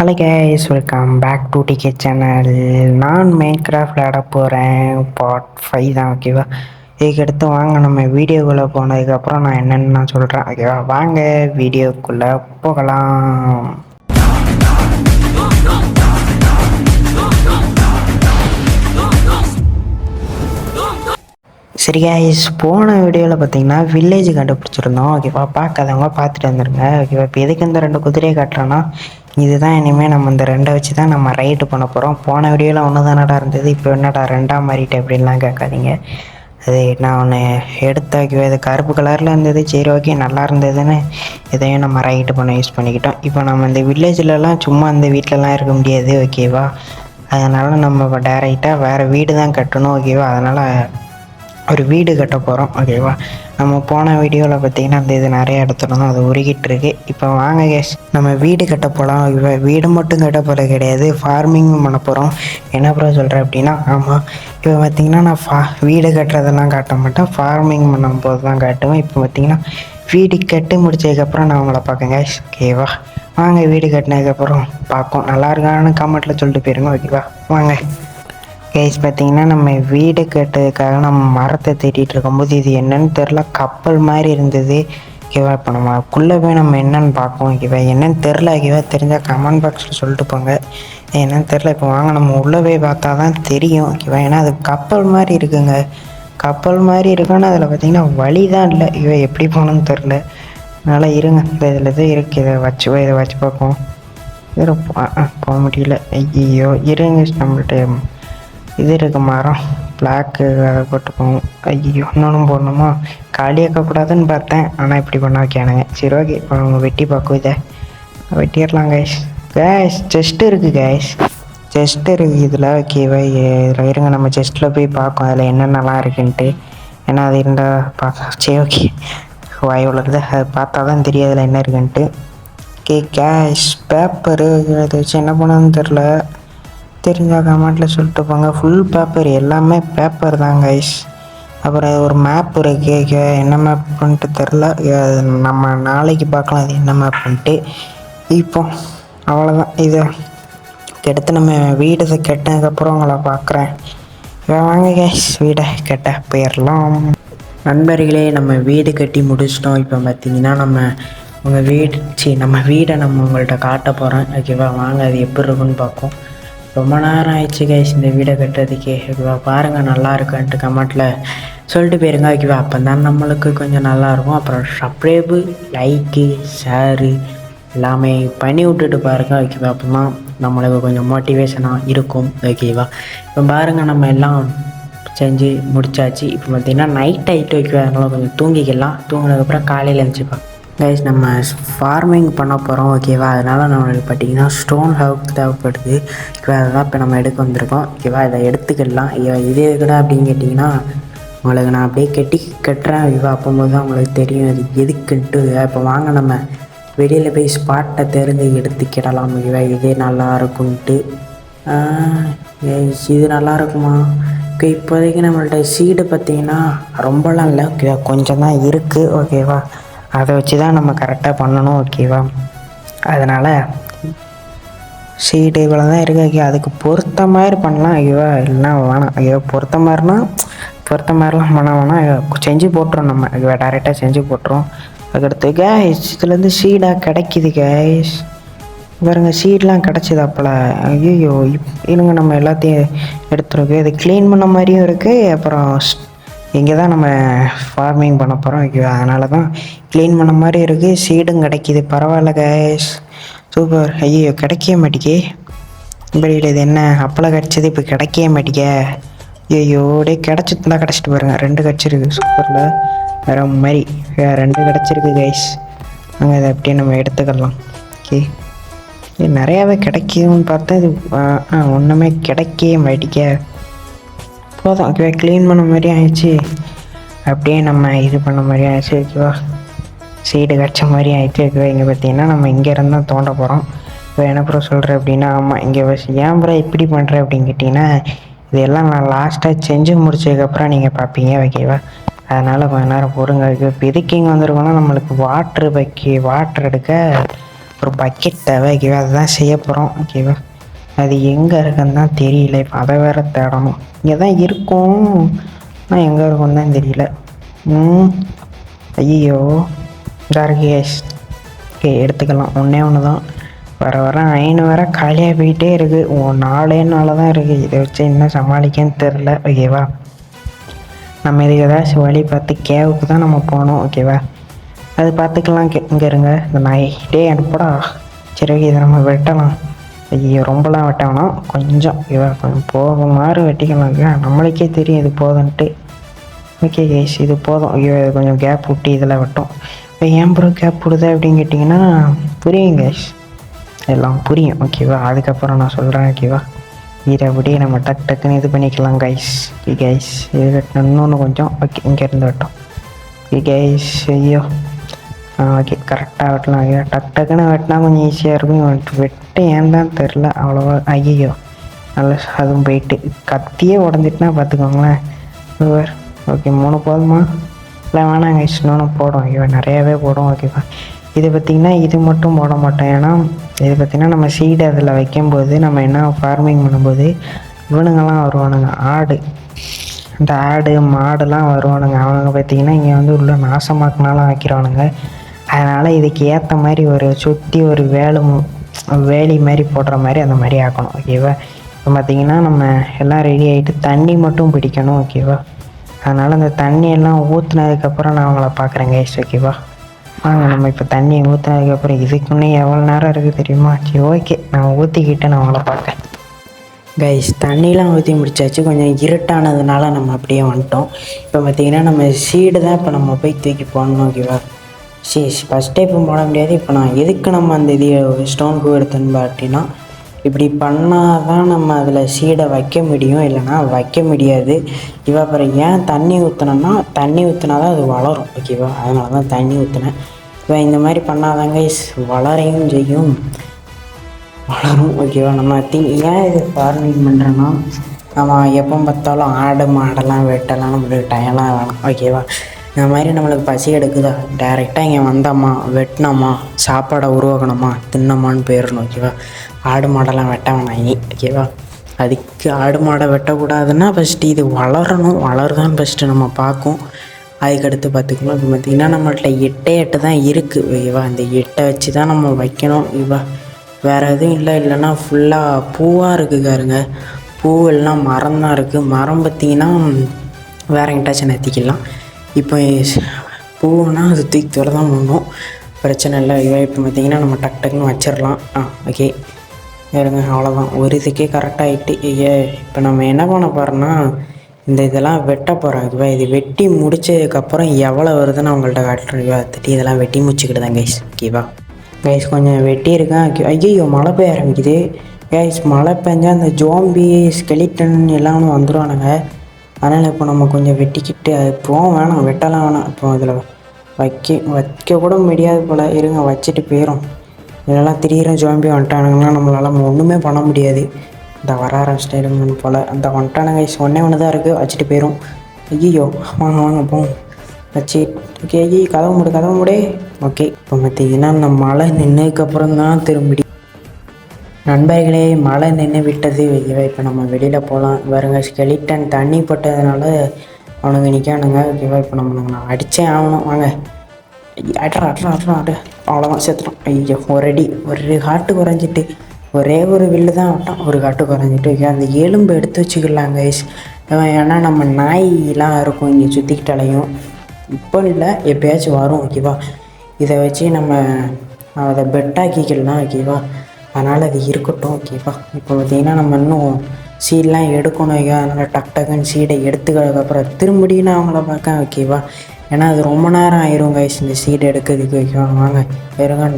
Hello guys, welcome back to DK channel. நான் Minecraft விளையாட போகிறேன். பார்ட் 5 தான். ஓகேவா, இதுக்கடுத்து வாங்க நம்ம வீடியோக்குள்ளே போனதுக்கப்புறம் நான் என்னென்னு நான் சொல்கிறேன். ஓகேவா, வாங்க வீடியோக்குள்ளே போகலாம். சரி கைஸ், போன வீடியோவில் பார்த்தீங்கன்னா வில்லேஜ் கண்டுபிடிச்சிருந்தோம். ஓகேவா, பார்க்காதவங்க பார்த்துட்டு வந்துடுங்க. ஓகேவா, இப்போ எதுக்கு இந்த 2 குதிரையை காட்டுறோன்னா, இதுதான் இனிமேல் நம்ம இந்த 2 வச்சு தான் நம்ம ரைடு பண்ண போகிறோம். போன வீடியோவில் ஒன்று தானடா இருந்தது, இப்போ என்னடா 2ஆக மாறிட்டு அப்படின்லாம் கேட்காதீங்க. அது நான் ஒன்று எடுத்து வைக்கவே, இது கருப்பு கலரில் இருந்தது. சரி, ஓகே, நல்லா இருந்ததுன்னு இதையும் நம்ம ரைடு பண்ண யூஸ் பண்ணிக்கிட்டோம். இப்போ நம்ம இந்த வில்லேஜ்லலாம் சும்மா இந்த வீட்டிலலாம் இருக்க முடியாது. ஓகேவா, அதனால் நம்ம டேரெக்டாக வேறு வீடு தான் கட்டணும். ஓகேவா, அதனால் ஒரு வீடு கட்ட போகிறோம். ஓகேவா, நம்ம போன வீடியோவில் பார்த்தீங்கன்னா அந்த இது நிறைய இடத்துல தான் அது உருகிட்டு இருக்கு. இப்போ வாங்க கேஸ், நம்ம வீடு கட்ட போகலாம். ஓகேவா, வீடு மட்டும் கட்ட போகிற கிடையாது, ஃபார்மிங்கும் பண்ண போகிறோம். என்ன ப்ரோ சொல்கிறேன் அப்படின்னா, ஆமாம், இப்போ பார்த்தீங்கன்னா நான் வீடு கட்டுறதெல்லாம் காட்ட மாட்டேன், ஃபார்மிங் பண்ணும் போது தான் காட்டுவேன். இப்போ பார்த்தீங்கன்னா வீடு கட்டி முடிச்சதுக்கப்புறம் நான் உங்களை பார்க்கேன் கேஸ். ஓகேவா, வாங்க வீடு கட்டினதுக்கப்புறம் பார்ப்போம். நல்லா இருக்கான்னு கமெண்ட்டில் சொல்லிட்டு போயிருங்க. ஓகேவா, வாங்க கைஸ். பார்த்தீங்கன்னா நம்ம வீடு கட்டுறதுக்காக நம்ம மரத்தை தேடிட்டு இருக்கும்போது இது என்னன்னு தெரில, கப்பல் மாதிரி இருந்தது. ஓகேவா, இப்போ நம்ம அதுக்குள்ளே போய் நம்ம என்னென்னு பார்ப்போம். ஓகேவா, என்னென்னு தெரில. ஓகேவா, தெரிஞ்சால் கமெண்ட் பாக்ஸில் சொல்லிட்டு போங்க. என்னென்னு தெரில. இப்போ வாங்க நம்ம உள்ளே போய் பார்த்தா தான் தெரியும். ஓகேவா, ஏன்னா அது கப்பல் மாதிரி இருக்குங்க, கப்பல் மாதிரி இருக்குன்னு அதில் பார்த்தீங்கன்னா வழி தான் இல்லை. இவன் எப்படி போகணுன்னு தெரில. அதனால் இருங்க, இந்த இதில் தான் இருக்குது, இதை வச்சு பார்ப்போம். இதில் போக முடியல. ஐயோ, இருங்க, நம்மள்ட்ட இது இருக்கு மரம், பிளாக்கு, அதை போட்டுப்போம். ஐயோ, இன்னொன்று போடணுமா, காலியாக்கக்கூடாதுன்னு பார்த்தேன், ஆனால் இப்படி பண்ண வைக்கானுங்க. சரி, ஓகே, இப்போ அவங்க வெட்டி பார்க்கும், இதை வெட்டிடலாம் கைஸ். செஸ்ட்டு இருக்குது கைஸ், செஸ்ட்டு இருக்குது இதில். ஓகேவா, இதில் இருங்க, நம்ம செஸ்ட்டில் போய் பார்ப்போம் அதில் என்னென்னலாம் இருக்குன்ட்டு. ஏன்னா அது இருந்தால் பார்க்க. சரி, ஓகே, வாய் உள்ளது, அது பார்த்தா தான் தெரியும் அதில் என்ன இருக்குன்ட்டு. ஓகே கேஷ், பேப்பரு, அதை வச்சு என்ன பண்ணணும்னு தெரில, தெரிஞ்சால் கமெண்ட்டில் சொல்லிட்டு போங்க. ஃபுல் பேப்பர், எல்லாமே பேப்பர் தான் கைஸ். அப்புறம் ஒரு மேப் இருக்குது, என்ன மேப்புன்ட்டு தெரில, நம்ம நாளைக்கு பார்க்கலாம் அது என்ன மேப்புன்ட்டு. இப்போ அவ்வளோதான், இதை எடுத்து நம்ம வீடு கட்டினதுக்கப்புறம் உங்களை பார்க்குறேன். வாங்க கைஸ், வீடை கட்ட போயிடலாம். நண்பர்களே, நம்ம வீடு கட்டி முடிச்சிட்டோம். இப்போ பார்த்தீங்கன்னா நம்ம வீடை நம்ம உங்கள்கிட்ட காட்ட போகிறேன். ஓகேவா, வாங்க அது எப்படி இருக்குன்னு பார்ப்போம். ரொம்ப நேரம் ஆயிடுச்சு கைஸ் இந்த வீடை கட்டுறதுக்கே. ஓகேவா, பாருங்கள் நல்லா இருக்குன்ட்டு கமெண்ட்டில் சொல்லிட்டு போயிருங்க. ஓகேவா, அப்போ தான் நம்மளுக்கு கொஞ்சம் நல்லாயிருக்கும். அப்புறம் சப்ஸ்கிரைபு, லைக்கு, ஷேரு எல்லாமே பண்ணி விட்டுட்டு பாருங்கள். ஓகேவா, அப்போ தான் நம்மளுக்கு கொஞ்சம் மோட்டிவேஷனாக இருக்கும். ஓகேவா, இப்போ பாருங்கள் நம்ம எல்லாம் செஞ்சு முடிச்சாச்சு. இப்போ பார்த்திங்கன்னா நைட் ஆகிட்டு. ஓகேவா, அதனால் கொஞ்சம் தூங்கிக்கலாம். தூங்கினதுக்கப்புறம் காலையில் எழுந்திரிச்சிப்பேன் கைஸ். நம்ம ஃபார்மிங் பண்ண போகிறோம். ஓகேவா, அதனால் நம்மளுக்கு பார்த்திங்கன்னா ஸ்டோன் ஹவுஸ் தேவைப்படுது. ஓகேவா, அதுதான் இப்போ நம்ம எடுக்க வந்திருக்கோம். ஓகேவா, இதை எடுத்துக்கிடலாம். இது எதுக்குடா அப்படின்னு கேட்டிங்கன்னா, உங்களுக்கு நான் அப்படியே கட்டுறேன். ஓகேவா, அப்போது தான் உங்களுக்கு தெரியும் அது எதுக்குன்ட்டு. இப்போ வாங்க நம்ம வெளியில் போய் ஸ்பாட்டை தெரிஞ்சு எடுத்துக்கிடலாம். ஓகேவா, இதே நல்லா இருக்குன்ட்டு. இது நல்லா இருக்குமா? ஓகே, இப்போதைக்கு நம்மள்ட்ட சீடு பார்த்திங்கன்னா ரொம்பலாம் இல்லை. ஓகேவா, கொஞ்சம் தான் இருக்குது. ஓகேவா, அதை வச்சு தான் நம்ம கரெக்டாக பண்ணணும். ஓகேவா, அதனால் சீடு இவ்வளோ தான் இருக்குது. ஓகே, அதுக்கு பொறுத்த மாதிரி பண்ணலாம். ஐயோவா, இல்லைனா வேணாம். ஐயோ, பொறுத்த மாதிரிலாம் பண்ண வேணாம். செஞ்சு போட்டுரும் நம்ம. ஐயோ, டேரெக்டாக செஞ்சு போட்டுரும். அதுக்கடுத்து கேஸ், இதுலேருந்து சீடாக கிடைக்கிது கேஸ். பாருங்க, சீடெலாம் கிடச்சிது அப்போல. ஐயோ, இருங்க, நம்ம எல்லாத்தையும் எடுத்துருக்கோம். இது க்ளீன் பண்ண மாதிரியும் இருக்குது. அப்புறம் இங்கே தான் நம்ம ஃபார்மிங் பண்ண போகிறோம். ஓகேவா, அதனால தான் க்ளீன் பண்ண மாதிரி இருக்குது. சீடும் கிடைக்கிது, பரவாயில்ல கைஸ், சூப்பர். ஐயோ, கிடைக்கவே மாட்டேக்கே. இப்படி இது என்ன அப்போலாம் கிடச்சிது, இப்போ கிடைக்கவே மாட்டேங்க. ஐயோ, டே கிடச்சிட்டுனா கிடச்சிட்டு பாருங்க, 2 கிடச்சிருக்கு. சூப்பரில் வேறு மாதிரி 2 கிடச்சிருக்கு கைஸ். நாங்கள் இதை அப்படியே நம்ம எடுத்துக்கலாம். ஓகே, நிறையாவே கிடைக்குதுன்னு பார்த்தா இது ஒன்றுமே கிடைக்கவே மாட்டேங்க. போதும். ஓகேவா, க்ளீன் பண்ண மாதிரி ஆயிடுச்சு. அப்படியே நம்ம இது பண்ண மாதிரி ஆயிடுச்சு. ஓகேவா, சீடு கிடச்ச மாதிரி ஆயிடுச்சு. ஓகேவா, இங்கே பார்த்தீங்கன்னா நம்ம இங்கே இருந்தால் தோண்ட போகிறோம். இப்போ என்ன ப்ரோ சொல்கிறேன் அப்படின்னா, ஆமாம், இங்கே ஏன் ப்ரோ இப்படி பண்ணுறேன் அப்படின்னு கேட்டிங்கன்னா, இதெல்லாம் நான் லாஸ்ட்டாக செஞ்சு முடிச்சதுக்கப்புறம் நீங்கள் பார்ப்பீங்க. ஓகேவா, அதனால் கொஞ்ச நேரம் பொறுங்க. இப்போ எதுக்கு இங்கே வந்துருக்கோன்னா, நம்மளுக்கு வாட்ரு எடுக்க ஒரு பக்கெட் தேவை ஓகேவா, அதுதான் செய்ய போகிறோம் ஓகேவா. அது எங்கே இருக்குன்னு தான் தெரியல, இப்போ அதை வேறு தேடணும். இங்கே தான் இருக்கும், ஆனால் எங்கே இருக்குன்னு தான் தெரியல. ஐயோ இதாக இருக்கு கேஸ். ஓகே எடுத்துக்கலாம், ஒன்று தான். வர அயன் வேற காலியாக போயிட்டே இருக்குது, 4 தான் இருக்குது. இதை வச்சு என்ன சமாளிக்கன்னு தெரில ஓகேவா. நம்ம இதுக்கு ஏதாச்சும் வழி பார்த்து கேவுக்கு தான் நம்ம போகணும் ஓகேவா. அது பார்த்துக்கலாம். இங்கே இருங்க இந்த நாய் அனுப்படா. சரி ஓகே, இதை நம்ம வெட்டலாம். ஐயோ ரொம்பலாம் வெட்ட வேணாம், கொஞ்சம் ஓகேவா, கொஞ்சம் போக மாதிரி வெட்டிக்கலாங்க. நம்மளுக்கே தெரியும் இது போதுன்ட்டு. ஓகே கேஸ் இது போதும். ஐயோ இது கொஞ்சம் கேப் விட்டு இதில் வெட்டும். இப்போ ஏன் ப்ரோ கேப் விடுது அப்படின்னு கேட்டிங்கன்னா புரியும் கேஸ், எல்லாம் புரியும் ஓகேவா. அதுக்கப்புறம் நான் சொல்கிறேன் ஓகேவா. இதை அப்படியே நம்ம டக்குன்னு இது பண்ணிக்கலாம் கைஸ். ஓகே கைஸ் இது வெட்டணும், இன்னொன்று கொஞ்சம் ஓகே இங்கேருந்து வெட்டோம். ஓகே கைஸ் ஐயோ ஓகே கரெக்டாக வெட்டலாம் ஐயா. டக்குன்னு வெட்டினா கொஞ்சம் ஈஸியாக இருக்கும். வெட்ட ஏன் தான் தெரில அவ்வளோவா. ஐயோ நல்லா அதுவும் போயிட்டு கத்தியே உடஞ்சிட்டுனா பார்த்துக்கோங்களேன். ஓகே 3 போதுமா, இல்லை வேணாம் கைஸ் இன்னொன்று போடும். ஐயோ நிறையாவே போடும் ஓகேவா. இது பார்த்திங்கன்னா இது மட்டும் போட மாட்டோம், ஏன்னா இது பார்த்திங்கன்னா நம்ம சீடு அதில் வைக்கும்போது நம்ம என்ன ஃபார்மிங் பண்ணும்போது இவனுங்கெல்லாம் வருவானுங்க, இந்த ஆடு மாடுலாம் வருவானுங்க. அவனுங்க பார்த்திங்கன்னா இங்கே வந்து உள்ள நாசமாக்குனாலும் ஆக்கிடுவானுங்க. அதனால் இதுக்கு ஏற்ற மாதிரி ஒரு சுற்றி ஒரு வேலி மாதிரி போடுற மாதிரி அந்த மாதிரி ஆக்கணும் ஓகேவா. இப்போ பார்த்திங்கன்னா நம்ம எல்லாம் ரெடி ஆகிட்டு தண்ணி மட்டும் பிடிக்கணும் ஓகேவா. அதனால் அந்த தண்ணியெல்லாம் ஊற்றுனதுக்கப்புறம் நான் அவங்கள பார்க்குறேன் கைஸ் ஓகேவா. வாங்க நம்ம இப்போ தண்ணியை ஊற்றுனதுக்கப்புறம் இதுக்குன்னே எவ்வளோ நேரம் இருக்குது தெரியுமா. சரி ஓகே நான் ஊற்றிக்கிட்டு நான் அவங்கள பார்க்கேன் கைஸ். தண்ணிலாம் ஊற்றி முடிச்சாச்சு, கொஞ்சம் இருட்டானதுனால நம்ம அப்படியே வந்துட்டோம். இப்போ பார்த்திங்கன்னா நம்ம சீடு தான் இப்போ நம்ம போய் தூக்கி போடணும் ஓகேவா. சரி ஃபஸ்ட்டே இப்போ போட முடியாது. இப்போ நான் எதுக்கு நம்ம அந்த இது ஸ்டோன் பூ எடுத்தேன்னு பார்த்தீங்கன்னா, இப்படி பண்ணால் தான் நம்ம அதில் சீடை வைக்க முடியும், இல்லைனா வைக்க முடியாது ஓகேவா. அப்புறம் ஏன் தண்ணி ஊற்றினோன்னா, தண்ணி ஊற்றினா தான் அது வளரும் ஓகேவா. அதனால தான் தண்ணி ஊற்றினேன். இப்போ இந்த மாதிரி பண்ணாதாங்க வளரையும் செய்யும், வளரும் ஓகேவா. நம்ம ஏன் இது ஃபார்மிங் பண்ணுறோன்னா, நம்ம எப்போ பார்த்தாலும் ஆடு மாடெல்லாம் வெட்டலாம், நம்மளுக்கு டயம்லாம் வேணும் ஓகேவா. இந்த மாதிரி நம்மளுக்கு பசி எடுக்குதா, டைரெக்டாக இங்கே வந்தோமா வெட்டினோமா சாப்பாடை உருவாக்கணுமா தின்னமான்னு போயிடணும் ஓகேவா. ஆடு மாடெல்லாம் வெட்ட வேணாம் இனி ஓகேவா. அதுக்கு ஆடு மாடை வெட்டக்கூடாதுன்னா ஃபஸ்ட்டு இது வளரணும், வளருதான்னு ஃபஸ்ட்டு நம்ம பார்க்கும், அதுக்கடுத்து பார்த்துக்கணும். இப்போ பார்த்திங்கன்னா நம்மள்ட்ட 8 தான் இருக்குது ஓகேவா. அந்த 8 வச்சு தான் நம்ம வைக்கணும் ஓகேவா. வேறு எதுவும் இல்லைன்னா ஃபுல்லாக பூவாக இருக்குது பாருங்க, பூவெல்லாம் மரம் தான் இருக்குது. மரம் பார்த்திங்கன்னா வேறு எங்கிட்டாச்சும் நத்திக்கலாம். இப்போ பூவுன்னா அது தூக்கி தூர தான் பண்ணணும், பிரச்சனை இல்லை ஐயோ. இப்போ பார்த்திங்கன்னா நம்ம டக்குன்னு வச்சிடலாம். ஓகே இருங்க அவ்வளோதான், ஒரு இதுக்கே கரெக்டாகிட்டு. ஐயா இப்போ நம்ம என்ன பண்ண போகிறோன்னா, இந்த இதெல்லாம் வெட்ட போகிறோம் ஓகேவா. இது வெட்டி முடித்ததுக்கப்புறம் எவ்வளோ வருதுன்னு அவங்கள்ட்ட காட்டுறோம் ஓகேவா. இதெல்லாம் வெட்டி முடிச்சுக்கிட்டு தான் கைஸ் ஓகேவா. கைஸ் கொஞ்சம் வெட்டியிருக்கேன் ஓகே. ஐயோ மழை பெய்ய ஆரம்பிக்குது கைஸ். மழை பெஞ்சால் அந்த ஜோம்பி ஸ்கெலிட்டன் எல்லாம் வந்துடுவானுங்க. அதனால் இப்போ நம்ம கொஞ்சம் வெட்டிக்கிட்டு இப்போவும் வேணாம், வெட்டலாம் வேணாம். இப்போ அதில் வைக்க கூட முடியாது போல், இருங்க வச்சுட்டு போயிடும். இதெல்லாம் திடீர்னு ஜோம்பி வந்துட்டானுங்கன்னா நம்மளால் ஒன்றுமே பண்ண முடியாது. இந்த வர ஆரம்பிச்சிட்டு போல் அந்த வந்துட்டானுங்க. ஒன்று தான் இருக்குது, வச்சுட்டு போயிடும். ஐயோ வாங்க போவோம் வச்சு. ஓகே ஐயோ கதவு மூடு ஓகே. இப்போ பார்த்திங்கன்னா நம்ம மழை நின்னதுக்கப்புறம் தான் திரும்பி நண்பர்களே மழை நின்று விட்டது ஓகேவா. இப்போ நம்ம வெளியில் போகலாம். பாருங்க ஸ்கெலிட்டன் தண்ணி பட்டதுனால அவனுங்க நிற்கானுங்க ஓகேவா. இப்போ நான் அடித்தே ஆகணும், வாங்க அட்ரா அவ்வளோதான் சேர்த்துட்டோம். ஐயோ ஒரு ஹார்ட்டு குறைஞ்சிட்டு, ஒரே ஒரு வில்லு தான் விட்டான், ஒரு ஹார்ட்டு குறைஞ்சிட்டு ஓகே. அந்த எலும்பு எடுத்து வச்சுக்கலாங்க கைஸ், ஏன்னா நம்ம நாயெலாம் இருக்கும் இங்கே சுற்றிக்கிட்டாலையும். இப்போ இல்லை எப்போயாச்சும் வரும் ஓகேவா. இதை வச்சு நம்ம அதை பெட்டாக்கிக்கலாம் ஓகேவா. அதனால் அது இருக்கட்டும் ஓகேவா. இப்போ பார்த்திங்கன்னா நம்ம இன்னும் சீடெலாம் எடுக்கணும் ஓகேவா. அதனால் டக்குன்னு சீடை எடுத்துக்கிறதுக்கப்புறம் திரும்பியும் நான் அவங்கள பார்க்கேன் ஓகேவா. ஏன்னா அது ரொம்ப நேரம் ஆயிரும் கைஸ் இந்த சீடை எடுக்கிறதுக்கு ஓகேவா. வாங்க வேறுங்க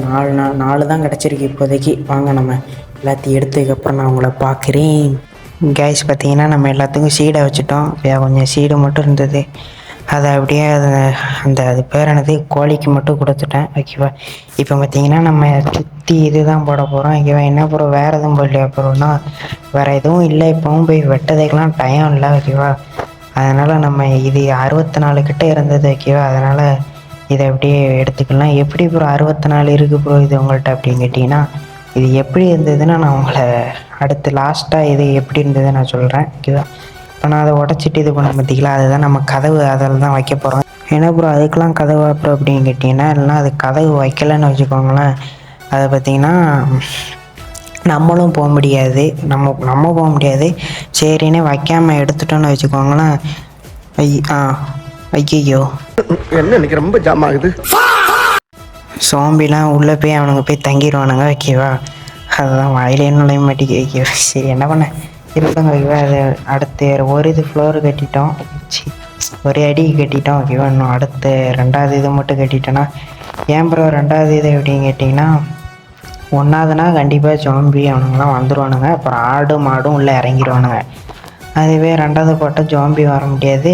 4 தான் கிடச்சிருக்கு இப்போதைக்கு. வாங்க நம்ம எல்லாத்தையும் எடுத்ததுக்கப்புறம் நான் அவங்கள பார்க்குறேன் கைஸ். பார்த்திங்கன்னா நம்ம எல்லாத்துக்கும் சீடை வச்சுட்டோம், கொஞ்சம் சீடு மட்டும் இருந்தது, அதை அப்படியே அது பேர் என்னது கோழிக்கு மட்டும் கொடுத்துட்டேன் ஓகேவா. இப்போ பார்த்திங்கன்னா நம்ம சுற்றி இது தான் போட போகிறோம் ஓகேவா. என்ன போகிறோம் வேறு எதுவும் போடலையா போகிறோம்னா, வேறு எதுவும் இல்லை. இப்போவும் போய் வெட்டதுக்கெலாம் டைம் இல்லை ஓகேவா. அதனால் நம்ம இது 64 கிட்டே இருந்தது ஓகேவா. அதனால் இதை அப்படியே எடுத்துக்கலாம். எப்படி ப்ரோ 64 இருக்குது ப்ரோ இது உங்கள்கிட்ட அப்படின்னு கேட்டிங்கன்னா, இது எப்படி இருந்ததுன்னா நான் உங்களை அடுத்து லாஸ்ட்டாக இது எப்படி இருந்ததுன்னு நான் சொல்கிறேன். ஓகேவா? இப்போ நான் அதை உடச்சிட்டு இது பண்ண பார்த்தீங்களா, அதுதான் நம்ம கதவு அதில் தான் வைக்க போகிறோம். ஏன்னா ப்ரோ அதுக்கெலாம் கதவு அப்புறம் அப்படின்னு கேட்டிங்கன்னா, இல்லைனா அது கதவு வைக்கலைன்னு வச்சுக்கோங்களேன், அதை பார்த்திங்கன்னா நம்மளும் போக முடியாது, நம்ம போக முடியாது. சரின்னு வைக்காமல் எடுத்துட்டோன்னு வச்சுக்கோங்களேன். ஐயோ என்ன இன்னைக்கு ரொம்ப ஜாம் ஆகுது. சோம்பிலாம் உள்ளே போய் அவனுங்க போய் தங்கிடுவானுங்க. ஓகேவா? அதுதான் வாயிலே நுழைய மாட்டேங்க. ஓகேவா? சரி என்ன பண்ண இருக்காங்க. ஓகேவா? அது அடுத்து ஒரு இது ஃப்ளோரு கட்டிட்டோம், ஒரு அடி கட்டிட்டோம். ஓகேவா? இன்னும் அடுத்து 2வது இது மட்டும் கட்டிட்டோன்னா. ஏன் ப்ரோ 2வது இது எப்படின்னு கேட்டிங்கன்னா, 1வதுனா கண்டிப்பாக ஜாம்பி அவனுங்களாம் வந்துடுவானுங்க, அப்புறம் ஆடு மாடும் உள்ளே இறங்கிடுவானுங்க. அதுவே 2வது போட்டால் ஜாம்பி வர முடியாது,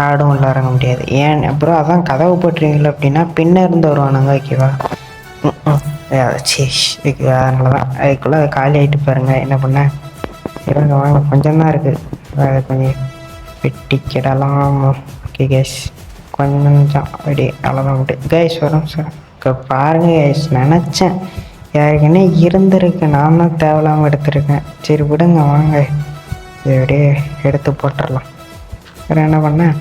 ஆடும் உள்ள இறங்க முடியாது. ஏன் அப்புறம் அதான் கதவு போட்டுறீங்களா அப்படின்னா பின்ன இருந்து வருவானுங்க. ஓகேவா? சரி அதனால தான் அதுக்குள்ளே காலி ஆகிட்டு பாருங்கள். என்ன பண்ண இறங்க வாங்க, கொஞ்சம் தான் இருக்குது, அதை கொஞ்சம் வெட்டி கிடலாம். ஓகே கேஸ், கொஞ்சம் அப்படி அவ்வளோதான் விட்டு கேஸ் வரும் சார். பாருங்கள் கேஸ், நினச்சேன் யாருக்குன்னே இருந்திருக்கு, நான் தான் தேவையில்லாமல் எடுத்துருக்கேன். சரி விடுங்க வாங்க, இதை அப்படியே எடுத்து போட்டுடலாம். வேறு என்ன பண்ணேன்.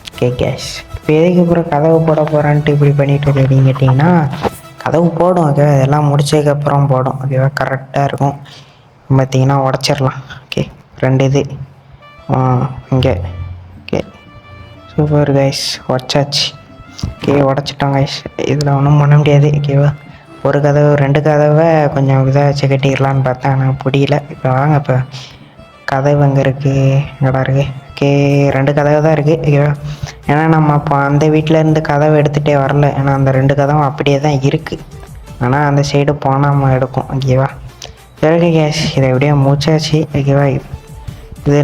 ஓகே கேஷ், இப்போ எதுக்கு அப்புறம் கதவு போட போகிறான்ட்டு இப்படி பண்ணிட்டு அப்படின்னு கேட்டிங்கன்னா, கதவு போடும். ஓகே, இதெல்லாம் முடிச்சதுக்கப்புறம் போடும். ஓகேவா? கரெக்டாக இருக்கும். பார்த்திங்கன்னா உடச்சிடலாம். ஓகே 2 இது இங்கே. ஓகே சூப்பர் கைஸ், உடச்சாச்சு. ஓகே உடச்சிட்டோம் கைஸ், இதில் ஒன்றும் பண்ண முடியாது. ஓகேவா? ஒரு கதவு 2 கதவை கொஞ்சம் இதாக வச்சு கட்டிடலான்னு பார்த்தேன், ஆனால் முடியல. இப்போ வாங்க, இப்போ கதவு அங்கே இருக்குது, எங்கடா இருக்குது. ஓகே 2 கதவு தான் இருக்குது. ஓகேவா? ஏன்னா நம்ம அப்போ அந்த வீட்டிலேருந்து கதவை எடுத்துகிட்டே வரல, ஏன்னா அந்த 2 கதவும் அப்படியே தான் இருக்குது. ஆனால் அந்த சைடு போனால் நம்ம எடுக்கும். ஓகேவா? சரி கேஸ், இதை எப்படியோ மூச்சாச்சு. ஓகேவா? இது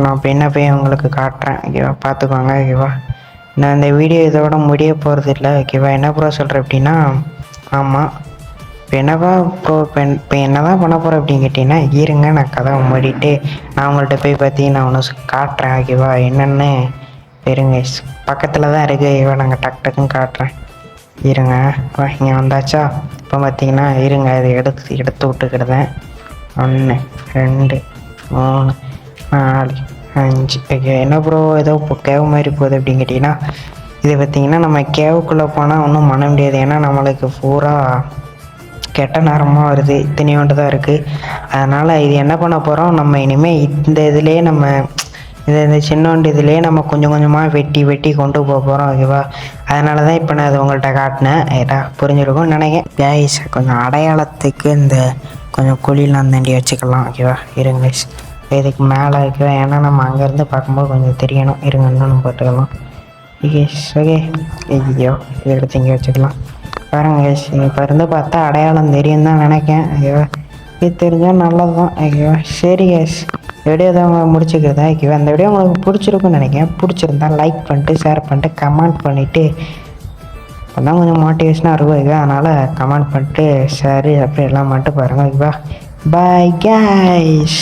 நான் இப்போ என்ன போய் உங்களுக்கு காட்டுறேன். ஓகேவா? பார்த்துக்கோங்க. ஓகேவா? நான் இந்த வீடியோ இதோட முடிய போகிறது இல்லை. ஓகேவா? என்ன ப்ரோ சொல்கிறேன் அப்படின்னா, ஆமாம் இப்போ என்னப்பா ப்ரோ இப்போ என்ன தான் பண்ண போகிறேன் அப்படின்னு கேட்டிங்கன்னா, இருங்க நான் கதவை மூடிட்டு நான் உங்கள்கிட்ட போய் பார்த்தி நான் ஒன்று காட்டுறேன். ஓகேவா? என்னென்னு இருங்க, பக்கத்தில் தான் இருக்குது. ஐயோ நாங்கள் டக்குன்னு காட்டுறேன். இருங்க இங்கே வந்தாச்சா? இப்போ பார்த்தீங்கன்னா இருங்க, இதை எடுத்து விட்டுக்கிடுதேன். 1 2 3 4 5. ஓகே என்ன ப்ரோ ஏதோ இப்போ கேவ் மாதிரி போகுது அப்படின்னு கேட்டிங்கன்னா, இது பார்த்திங்கன்னா நம்ம கேவுக்குள்ளே போனால் ஒன்றும் பண்ண முடியாது. ஏன்னா நம்மளுக்கு பூரா கெட்ட நேரமாக வருது, இத்தனையோண்டு தான் இருக்குது. அதனால் இது என்ன பண்ண போகிறோம், நம்ம இனிமேல் இந்த இதுலேயே நம்ம இந்த சின்னோண்டு இதுலேயே நம்ம கொஞ்சம் கொஞ்சமாக வெட்டி கொண்டு போக போகிறோம். ஓகேவா? அதனால தான் இப்போ நான் இது உங்கள்கிட்ட காட்டினேன். ஏடா புரிஞ்சிருக்கும்னு நினைக்கிறேன். கேஸ் கொஞ்சம் அடையாளத்துக்கு இந்த கொஞ்சம் குழிலாம் தாண்டி வச்சுக்கலாம். ஓகேவா? இருங்க இதுக்கு மேலே ஓகேவா? ஏன்னா நம்ம அங்கேருந்து பார்க்கும்போது கொஞ்சம் தெரியணும். இருங்க இன்னும் போட்டுக்கலாம். ஓகே ஐயோ இதை எடுத்து இங்கே வச்சுக்கலாம். பாருங்க கேஸ், இப்போ இருந்து பார்த்தா அடையாளம் தெரியும் தான் நினைக்கேன். ஓகேவா? இது தெரிஞ்சால் நல்லது தான். ஓகேவா? சரி கேஸ், வீடியோ தான் முடிச்சுக்கிறதா. ஓகேவா? அந்த வீடியோ உங்களுக்கு பிடிச்சிருக்குன்னு நினைக்கிறேன். பிடிச்சிருந்தா லைக் பண்ணிட்டு ஷேர் பண்ணிட்டு கமெண்ட் பண்ணிவிட்டு, அப்போ தான் கொஞ்சம் மோட்டிவேஷனாக இருக்கும். ஓகேவா? அதனால் கமெண்ட் பண்ணிட்டு ஷேரு அப்படி எல்லாம் பண்ணிட்டு பாருங்கள். ஓகேவா? Bye guys.